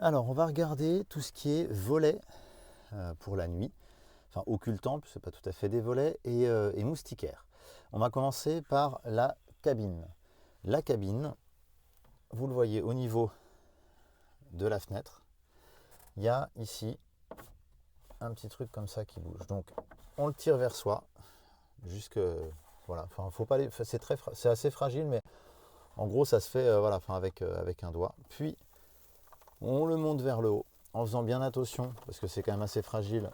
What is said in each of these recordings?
Alors, on va regarder tout ce qui est volets pour la nuit, enfin occultant, c'est pas tout à fait des volets, et moustiquaires. On va commencer par la cabine. La cabine, vous le voyez au niveau de la fenêtre, il y a ici un petit truc comme ça qui bouge. Donc, on le tire vers soi, jusque voilà. Enfin, faut pas c'est assez fragile, mais en gros, ça se fait voilà, enfin, avec un doigt. Puis, on le monte vers le haut, en faisant bien attention, parce que c'est quand même assez fragile.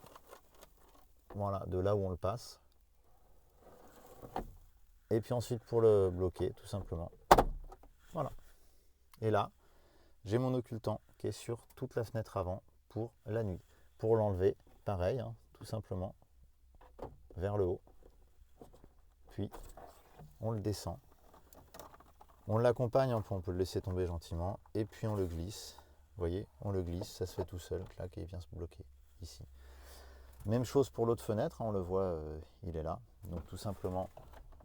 Voilà, de là où on le passe. Et puis ensuite pour le bloquer, tout simplement. Voilà. Et là, j'ai mon occultant qui est sur toute la fenêtre avant pour la nuit. Pour l'enlever, pareil, hein, tout simplement, vers le haut. Puis, on le descend. On l'accompagne un peu, on peut le laisser tomber gentiment. Et puis on le glisse. Vous voyez, on le glisse, ça se fait tout seul. Clac, et il vient se bloquer ici. Même chose pour l'autre fenêtre, hein, on le voit, il est là. Donc tout simplement,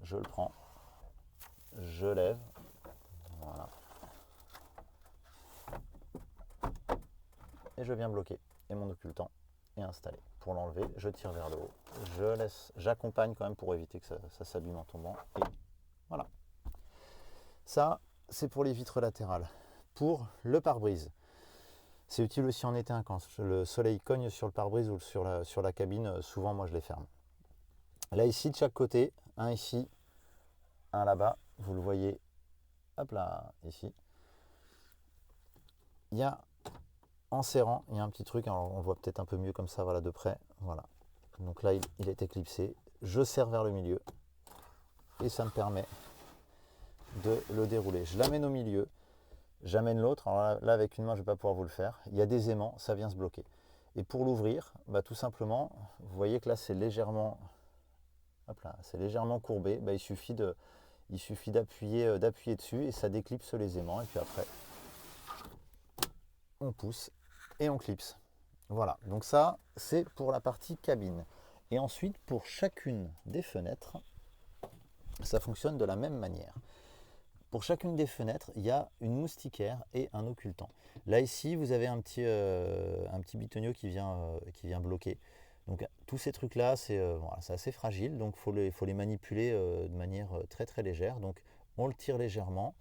je le prends, je lève, voilà, et je viens bloquer. Et mon occultant est installé. Pour l'enlever, je tire vers le haut, j'accompagne quand même pour éviter que ça s'abîme en tombant. Et voilà. Ça, c'est pour les vitres latérales. Pour le pare-brise, c'est utile aussi en été, hein, quand le soleil cogne sur le pare-brise ou sur la cabine, souvent moi je les ferme. Là ici, de chaque côté, un ici, un là-bas, vous le voyez, hop là, ici. Il y a, en serrant, il y a un petit truc, alors on le voit peut-être un peu mieux comme ça, voilà, de près, voilà. Donc là, il est éclipsé, je serre vers le milieu, et ça me permet de le dérouler. Je l'amène au milieu, j'amène l'autre, alors là avec une main je ne vais pas pouvoir vous le faire, il y a des aimants, ça vient se bloquer. Et pour l'ouvrir, bah, tout simplement, vous voyez que là c'est légèrement, hop là, c'est légèrement courbé, bah, il suffit d'appuyer dessus et ça déclipse les aimants, et puis après, on pousse et on clipse. Voilà, donc ça c'est pour la partie cabine. Et ensuite pour chacune des fenêtres, ça fonctionne de la même manière. Pour chacune des fenêtres, il y a une moustiquaire et un occultant. Là ici, vous avez un petit bitonio qui vient bloquer. Donc tous ces trucs-là, voilà, c'est assez fragile, donc il faut les manipuler de manière très très légère. Donc on le tire légèrement,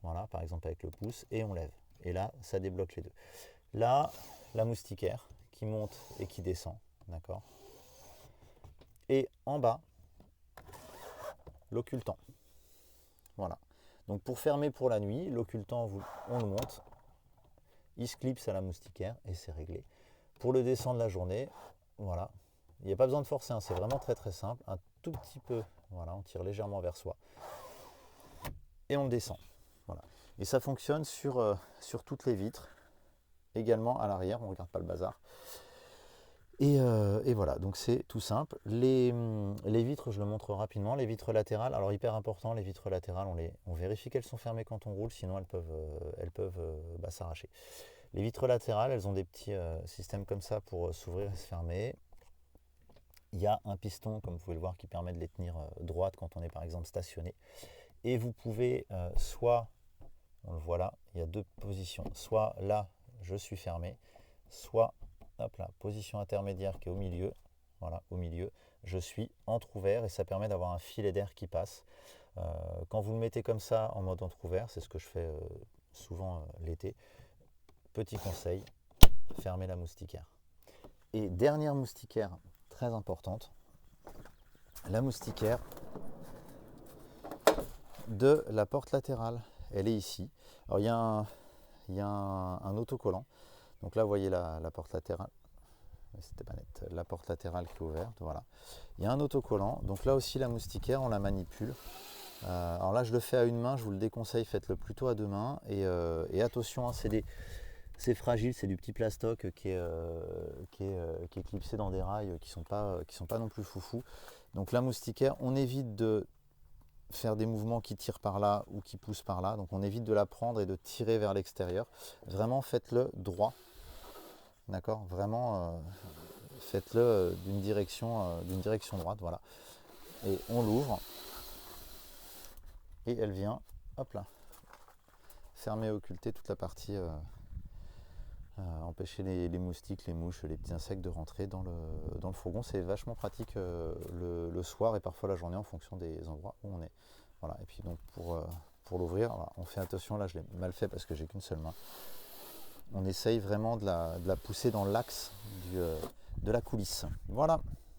voilà, par exemple avec le pouce, et on lève. Et là, ça débloque les deux. Là, la moustiquaire qui monte et qui descend, d'accord. Et en bas, l'occultant. Voilà. Donc pour fermer pour la nuit, l'occultant, on le monte, il se clipse à la moustiquaire et c'est réglé. Pour le descendre la journée, voilà, il n'y a pas besoin de forcer, hein, c'est vraiment très très simple. Un tout petit peu, voilà, on tire légèrement vers soi et on le descend. Voilà. Et ça fonctionne sur toutes les vitres, également à l'arrière, on ne regarde pas le bazar. Et voilà, donc c'est tout simple. Les vitres, je le montre rapidement. Les vitres latérales, alors hyper important, les vitres latérales, on vérifie qu'elles sont fermées quand on roule, sinon elles peuvent s'arracher. Les vitres latérales, elles ont des petits systèmes comme ça pour s'ouvrir et se fermer. Il y a un piston, comme vous pouvez le voir, qui permet de les tenir droites quand on est par exemple stationné. Et vous pouvez soit, on le voit là, il y a deux positions, soit là, je suis fermé, soit hop là, position intermédiaire qui est au milieu, voilà, au milieu, je suis entrouvert et ça permet d'avoir un filet d'air qui passe. Quand vous le mettez comme ça en mode entrouvert, c'est ce que je fais souvent l'été. Petit conseil, fermez la moustiquaire. Et dernière moustiquaire très importante, la moustiquaire de la porte latérale. Elle est ici. Alors il y a un autocollant. Donc là vous voyez la porte latérale. C'était pas net. La porte latérale qui est ouverte, voilà. Il y a un autocollant, donc là aussi la moustiquaire, on la manipule. Alors là je le fais à une main, je vous le déconseille, faites-le plutôt à deux mains. Et attention, hein, c'est fragile, c'est du petit plastoc qui est clipsé dans des rails qui sont pas non plus foufou. Donc la moustiquaire, on évite de faire des mouvements qui tirent par là ou qui poussent par là. Donc on évite de la prendre et de tirer vers l'extérieur. Vraiment faites-le droit. D'accord, vraiment faites-le d'une direction droite, voilà. Et on l'ouvre et elle vient, hop là, fermer, occulter toute la partie empêcher les moustiques, les mouches, les petits insectes de rentrer dans le fourgon. C'est vachement pratique le soir et parfois la journée en fonction des endroits où on est. Voilà. Et puis donc pour l'ouvrir, on fait attention, là je l'ai mal fait parce que j'ai qu'une seule main. On essaye vraiment de la pousser dans l'axe de la coulisse. Voilà.